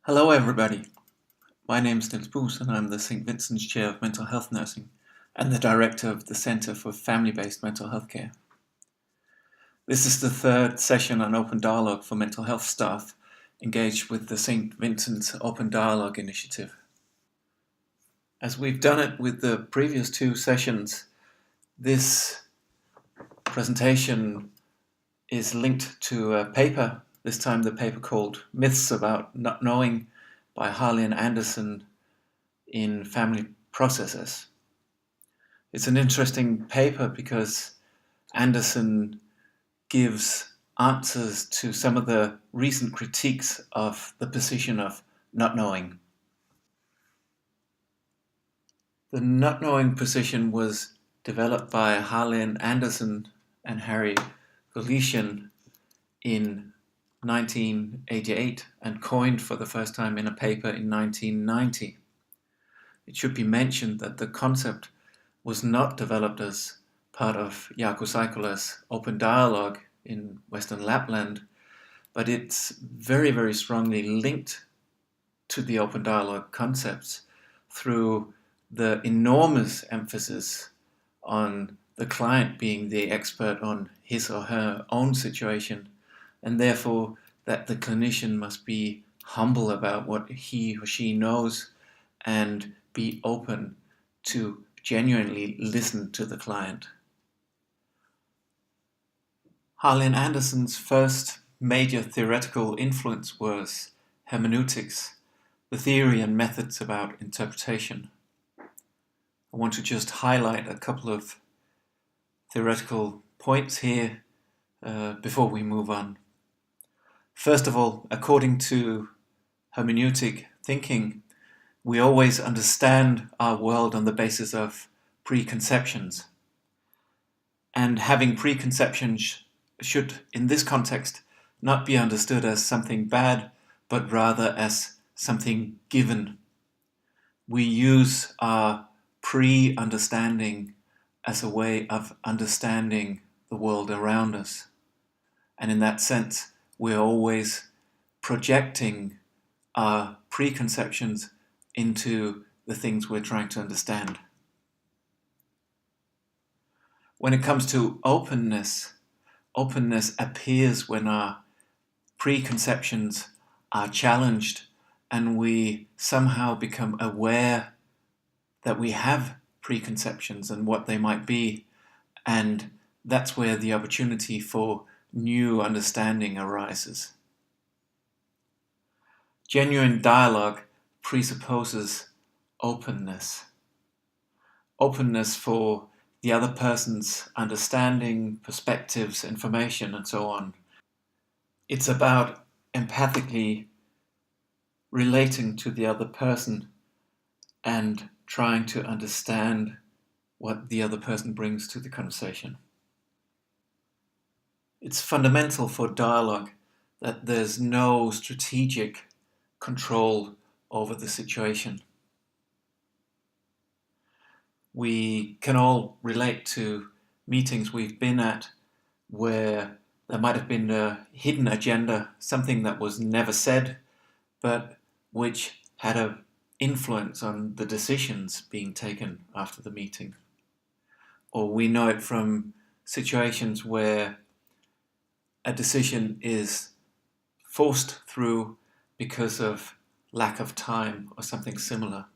Hello everybody, my name is Niels Buus and I'm the St. Vincent's Chair of Mental Health Nursing and the Director of the Centre for Family-Based Mental Health Care. This is the third session on open dialogue for mental health staff engaged with the St. Vincent's Open Dialogue Initiative. As we've done it with the previous two sessions, this presentation is linked to a paper, this time the paper called Myths About Not Knowing by Harley and Anderson in Family Processes. It's an interesting paper because Anderson gives answers to some of the recent critiques of the position of not knowing. The not knowing position was developed by Harley and Anderson and Harry Galician in 1988 and coined for the first time in a paper in 1990. It should be mentioned that the concept was not developed as part of Jaakko Saikkula's open dialogue in Western Lapland, but it's very, very strongly linked to the open dialogue concepts through the enormous emphasis on the client being the expert on his or her own situation, and therefore that the clinician must be humble about what he or she knows and be open to genuinely listen to the client. Harley and Anderson's first major theoretical influence was hermeneutics, the theory and methods about interpretation. I want to just highlight a couple of theoretical points here before we move on. First of all, according to hermeneutic thinking, we always understand our world on the basis of preconceptions. And having preconceptions should, in this context, not be understood as something bad, but rather as something given. We use our pre-understanding as a way of understanding the world around us. And in that sense, we're always projecting our preconceptions into the things we're trying to understand. When it comes to openness, openness appears when our preconceptions are challenged and we somehow become aware that we have preconceptions and what they might be, and that's where the opportunity for new understanding arises. Genuine dialogue presupposes openness. Openness for the other person's understanding, perspectives, information, and so on. It's about empathically relating to the other person and trying to understand what the other person brings to the conversation. It's fundamental for dialogue that there's no strategic control over the situation. We can all relate to meetings we've been at where there might have been a hidden agenda, something that was never said, but which had an influence on the decisions being taken after the meeting. Or we know it from situations where a decision is forced through because of lack of time or something similar.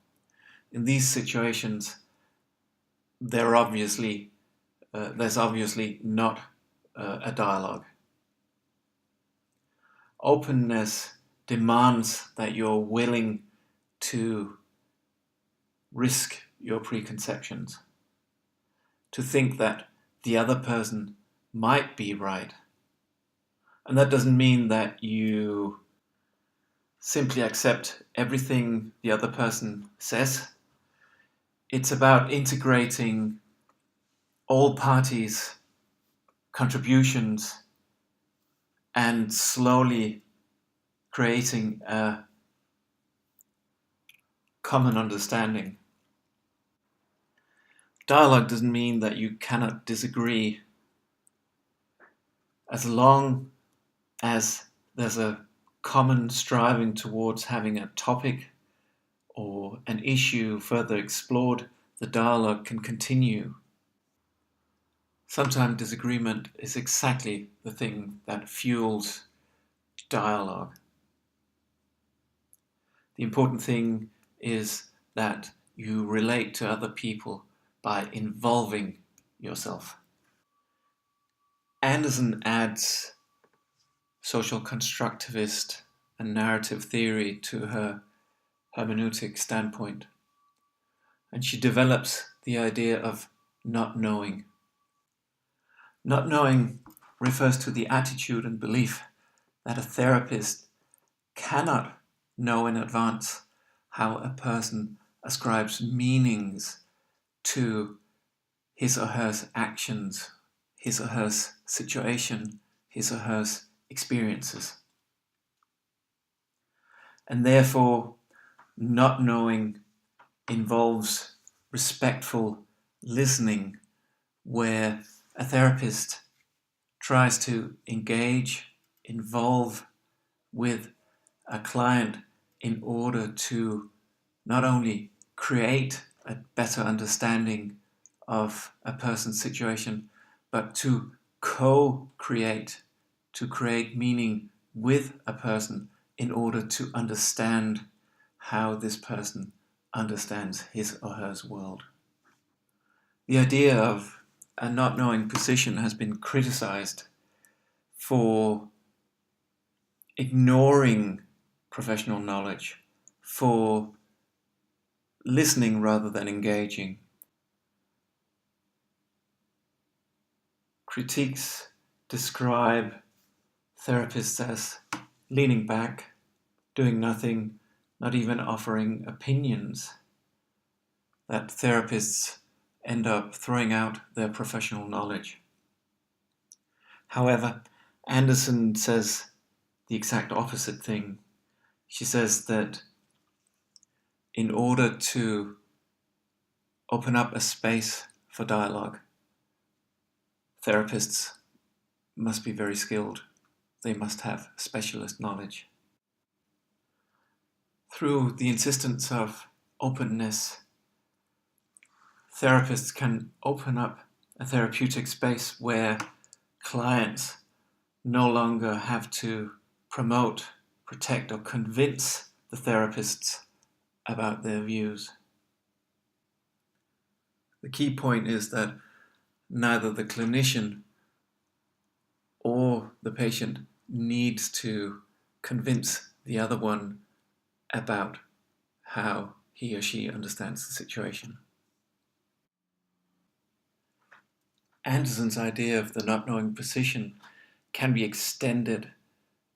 In these situations, there's obviously not a dialogue. Openness demands that you're willing to risk your preconceptions, to think that the other person might be right. And that doesn't mean that you simply accept everything the other person says. It's about integrating all parties' contributions and slowly creating a common understanding. Dialogue doesn't mean that you cannot disagree. As long as there's a common striving towards having a topic or an issue further explored, the dialogue can continue. Sometimes disagreement is exactly the thing that fuels dialogue. The important thing is that you relate to other people by involving yourself. Anderson adds social constructivist and narrative theory to her hermeneutic standpoint, and she develops the idea of not knowing. Not knowing refers to the attitude and belief that a therapist cannot know in advance how a person ascribes meanings to his or her actions, his or her situation, his or her experiences. And therefore, not knowing involves respectful listening, where a therapist tries to engage, involve with a client in order to not only create a better understanding of a person's situation, but to co-create, to create meaning with a person in order to understand how this person understands his or her world. The idea of a not knowing position has been criticized for ignoring professional knowledge, for listening rather than engaging. Critiques describe therapists as leaning back, doing nothing, not even offering opinions, that therapists end up throwing out their professional knowledge. However, Anderson says the exact opposite thing. She says that in order to open up a space for dialogue, therapists must be very skilled. They must have specialist knowledge. Through the insistence of openness, therapists can open up a therapeutic space where clients no longer have to promote, protect, or convince the therapists about their views. The key point is that neither the clinician or the patient needs to convince the other one about how he or she understands the situation. Anderson's idea of the not knowing position can be extended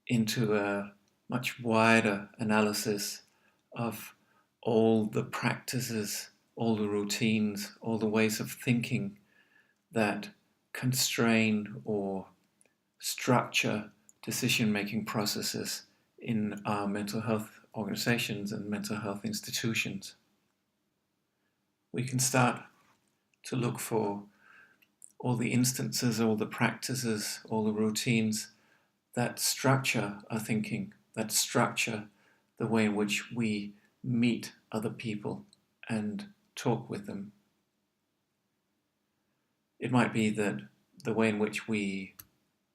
into a much wider analysis of all the practices, all the routines, all the ways of thinking that constrain or structure decision-making processes in our mental health organizations and mental health institutions. We can start to look for all the instances, all the practices, all the routines that structure our thinking, that structure the way in which we meet other people and talk with them. It might be that the way in which we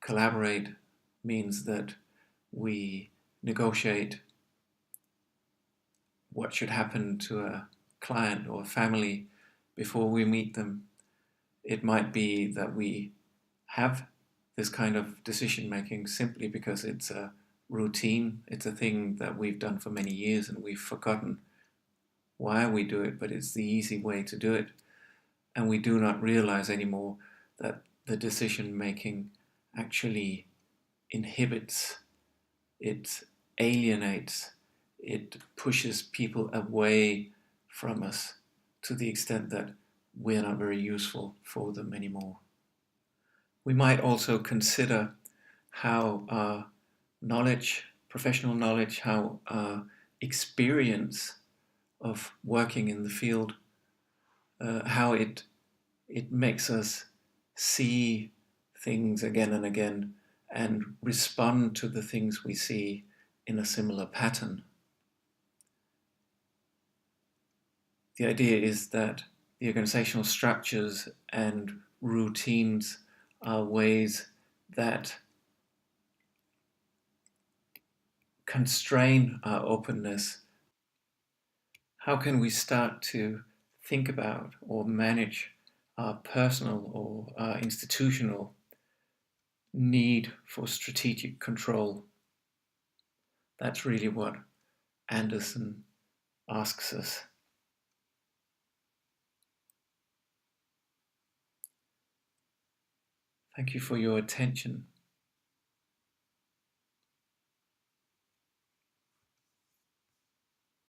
collaborate means that we negotiate what should happen to a client or a family before we meet them. It might be that we have this kind of decision making simply because it's a routine, it's a thing that we've done for many years and we've forgotten why we do it, but it's the easy way to do it. And we do not realize anymore that the decision making actually inhibits, it alienates, it pushes people away from us to the extent that we're not very useful for them anymore. We might also consider how our knowledge, professional knowledge, how our experience of working in the field, how it makes us see things again and again and respond to the things we see in a similar pattern. The idea is that the organizational structures and routines are ways that constrain our openness. How can we start to think about or manage our personal or our institutional need for strategic control? That's really what Anderson asks us. Thank you for your attention.